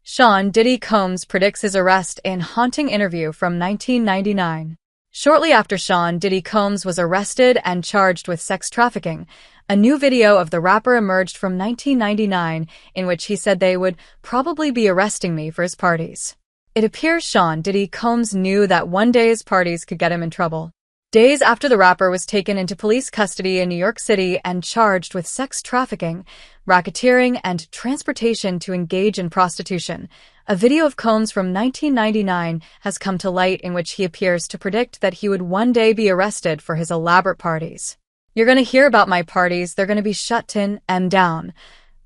Sean Diddy Combs predicts his arrest in haunting interview from 1999. Shortly after Sean Diddy Combs was arrested and charged with sex trafficking, a new video of the rapper emerged from 1999 in which he said they would probably be arresting me for his parties. It appears Sean Diddy Combs knew that one day his parties could get him in trouble. Days after the rapper was taken into police custody in New York City and charged with sex trafficking, racketeering, and transportation to engage in prostitution, a video of Combs from 1999 has come to light in which he appears to predict that he would one day be arrested for his elaborate parties. "You're going to hear about my parties, they're going to be shut in and down,"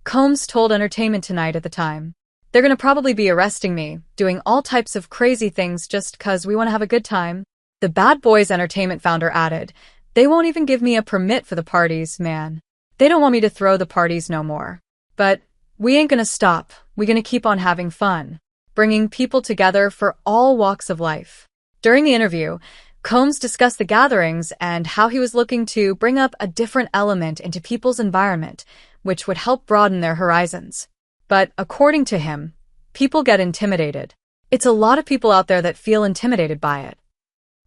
Combs told Entertainment Tonight at the time. "They're going to probably be arresting me, doing all types of crazy things just 'cause we want to have a good time." The Bad Boys Entertainment founder added, "They won't even give me a permit for the parties, man. They don't want me to throw the parties no more. But we ain't gonna stop. We're gonna keep on having fun, bringing people together for all walks of life." During the interview, Combs discussed the gatherings and how he was looking to bring up a different element into people's environment, which would help broaden their horizons. But according to him, people get intimidated. It's a lot of people out there that feel intimidated by it.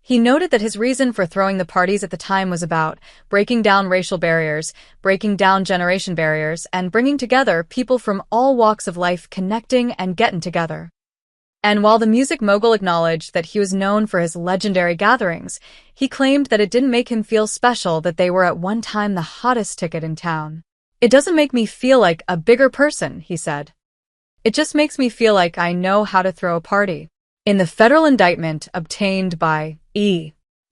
He noted that his reason for throwing the parties at the time was about breaking down racial barriers, breaking down generation barriers, and bringing together people from all walks of life connecting and getting together. And while the music mogul acknowledged that he was known for his legendary gatherings, he claimed that it didn't make him feel special that they were at one time the hottest ticket in town. "It doesn't make me feel like a bigger person," he said. "It just makes me feel like I know how to throw a party." In the federal indictment obtained by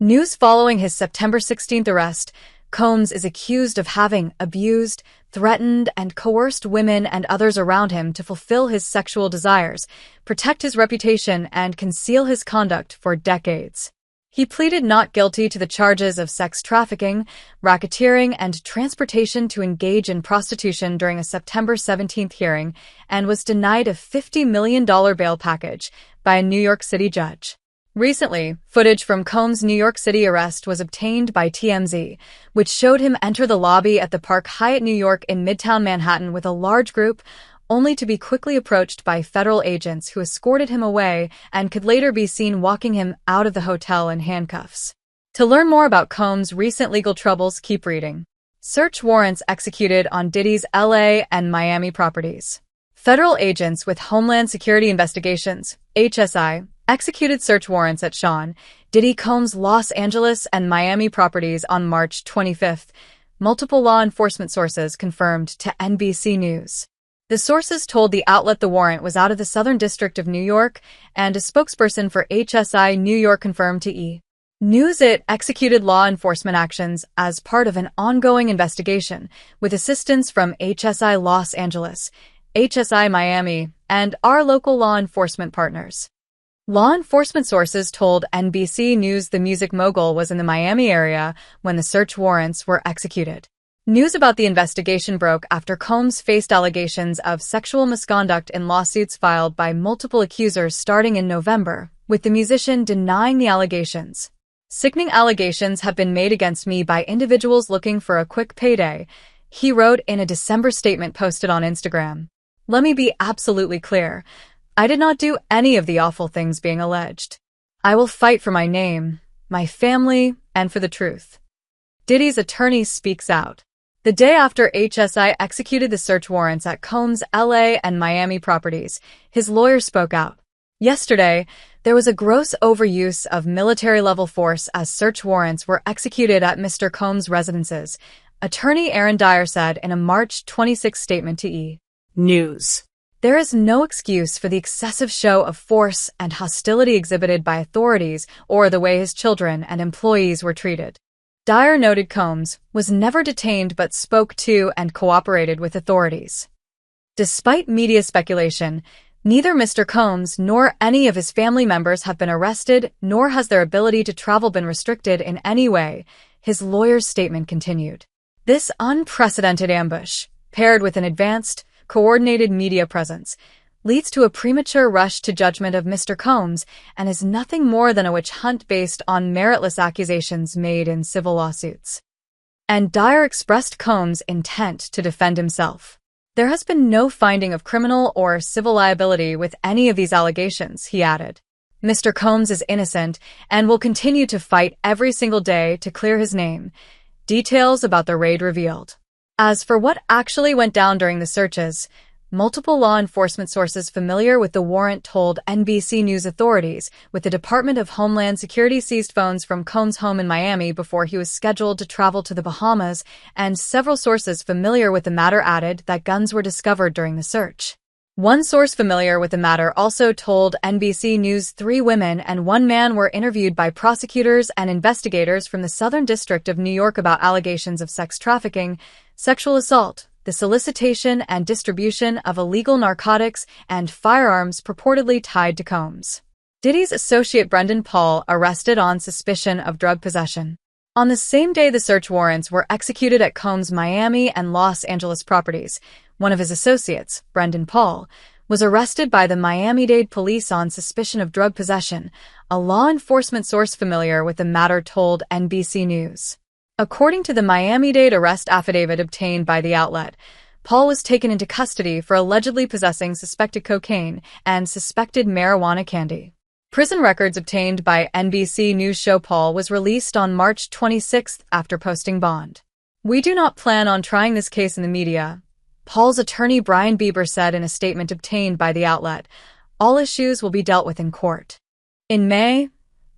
News following his September 16th arrest, Combs is accused of having abused, threatened, and coerced women and others around him to fulfill his sexual desires, protect his reputation, and conceal his conduct for decades. He pleaded not guilty to the charges of sex trafficking, racketeering, and transportation to engage in prostitution during a September 17th hearing and was denied a $50 million bail package by a New York City judge. Recently, footage from Combs' New York City arrest was obtained by TMZ, which showed him enter the lobby at the Park Hyatt New York in Midtown Manhattan with a large group, only to be quickly approached by federal agents who escorted him away and could later be seen walking him out of the hotel in handcuffs. To learn more about Combs' recent legal troubles, keep reading. Search warrants executed on Diddy's LA and Miami properties. Federal agents with Homeland Security Investigations, HSI, executed search warrants at Sean Diddy Combs' Los Angeles and Miami properties on March 25th, multiple law enforcement sources confirmed to NBC News. The sources told the outlet the warrant was out of the Southern District of New York, and a spokesperson for HSI New York confirmed to News it executed law enforcement actions as part of an ongoing investigation with assistance from HSI Los Angeles, HSI Miami, and our local law enforcement partners. Law enforcement sources told NBC News the music mogul was in the Miami area when the search warrants were executed. News about the investigation broke after Combs faced allegations of sexual misconduct in lawsuits filed by multiple accusers starting in November, with the musician denying the allegations. "Sickening allegations have been made against me by individuals looking for a quick payday," he wrote in a December statement posted on Instagram. "Let me be absolutely clear. I did not do any of the awful things being alleged. I will fight for my name, my family, and for the truth." Diddy's attorney speaks out. The day after HSI executed the search warrants at Combs' LA and Miami properties, his lawyer spoke out. "Yesterday, there was a gross overuse of military-level force as search warrants were executed at Mr. Combs' residences," attorney Aaron Dyer said in a March 26 statement to News. "There is no excuse for the excessive show of force and hostility exhibited by authorities or the way his children and employees were treated." Dyer noted Combs was never detained but spoke to and cooperated with authorities. Despite media speculation, neither Mr. Combs nor any of his family members have been arrested, nor has their ability to travel been restricted in any way, his lawyer's statement continued. This unprecedented ambush, paired with an advanced, coordinated media presence, leads to a premature rush to judgment of Mr. Combs and is nothing more than a witch hunt based on meritless accusations made in civil lawsuits. And Dyer expressed Combs' intent to defend himself. There has been no finding of criminal or civil liability with any of these allegations, he added. Mr. Combs is innocent and will continue to fight every single day to clear his name. Details about the raid revealed. As for what actually went down during the searches, multiple law enforcement sources familiar with the warrant told NBC News authorities with the Department of Homeland Security seized phones from Combs' home in Miami before he was scheduled to travel to the Bahamas, and several sources familiar with the matter added that guns were discovered during the search. One source familiar with the matter also told NBC News 3 women and 1 man were interviewed by prosecutors and investigators from the Southern District of New York about allegations of sex trafficking, sexual assault, the solicitation and distribution of illegal narcotics, and firearms purportedly tied to Combs. Diddy's associate Brendan Paul arrested on suspicion of drug possession. On the same day the search warrants were executed at Combs' Miami and Los Angeles properties, one of his associates, Brendan Paul, was arrested by the Miami-Dade police on suspicion of drug possession, a law enforcement source familiar with the matter told NBC News. According to the Miami-Dade arrest affidavit obtained by the outlet, Paul was taken into custody for allegedly possessing suspected cocaine and suspected marijuana candy. Prison records obtained by NBC News show Paul was released on March 26 after posting bond. "We do not plan on trying this case in the media," Paul's attorney Brian Bieber said in a statement obtained by the outlet. "All issues will be dealt with in court." In May,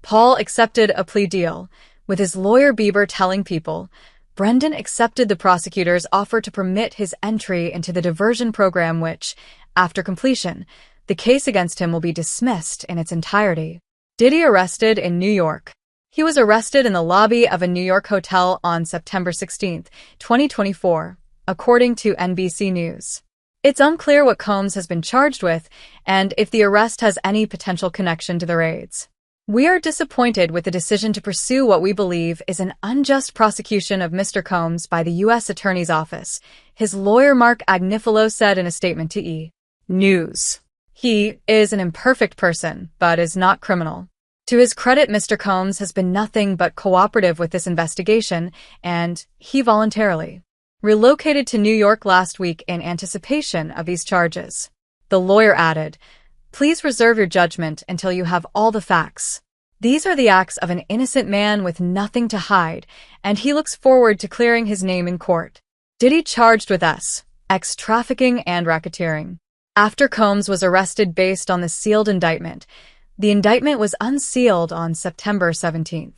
Paul accepted a plea deal, with his lawyer Bieber telling People, Brendan accepted the prosecutor's offer to permit his entry into the diversion program which, after completion, the case against him will be dismissed in its entirety. Diddy arrested in New York. He was arrested in the lobby of a New York hotel on September 16, 2024, according to NBC News. It's unclear what Combs has been charged with and if the arrest has any potential connection to the raids. "We are disappointed with the decision to pursue what we believe is an unjust prosecution of Mr. Combs by the U.S. Attorney's Office," his lawyer Mark Agnifilo said in a statement to E! News. "He is an imperfect person, but is not criminal." To his credit, Mr. Combs has been nothing but cooperative with this investigation, and he voluntarily relocated to New York last week in anticipation of these charges. The lawyer added, "Please reserve your judgment until you have all the facts. These are the acts of an innocent man with nothing to hide, and he looks forward to clearing his name in court." Diddy charged with sex trafficking and racketeering. After Combs was arrested based on the sealed indictment, the indictment was unsealed on September 17.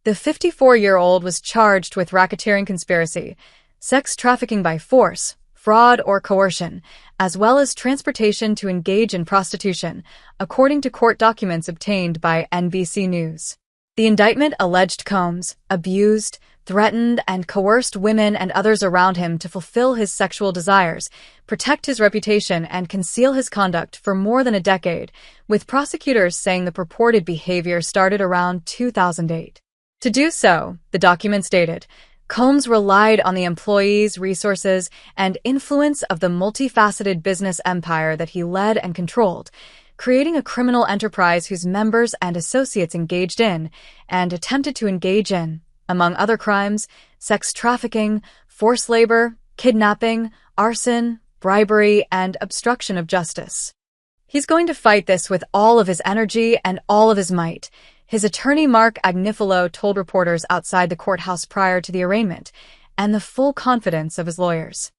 The 54-year-old was charged with racketeering conspiracy, sex trafficking by force, fraud or coercion, as well as transportation to engage in prostitution, according to court documents obtained by NBC News. The indictment alleged Combs abused, threatened, and coerced women and others around him to fulfill his sexual desires, protect his reputation, and conceal his conduct for more than a decade, with prosecutors saying the purported behavior started around 2008. To do so, the document stated, Combs relied on the employees, resources, and influence of the multi-faceted business empire that he led and controlled, creating a criminal enterprise whose members and associates engaged in and attempted to engage in, among other crimes, sex trafficking, forced labor, kidnapping, arson, bribery, and obstruction of justice. He's going to fight this with all of his energy and all of his might, his attorney Mark Agnifilo told reporters outside the courthouse prior to the arraignment, and the full confidence of his lawyers.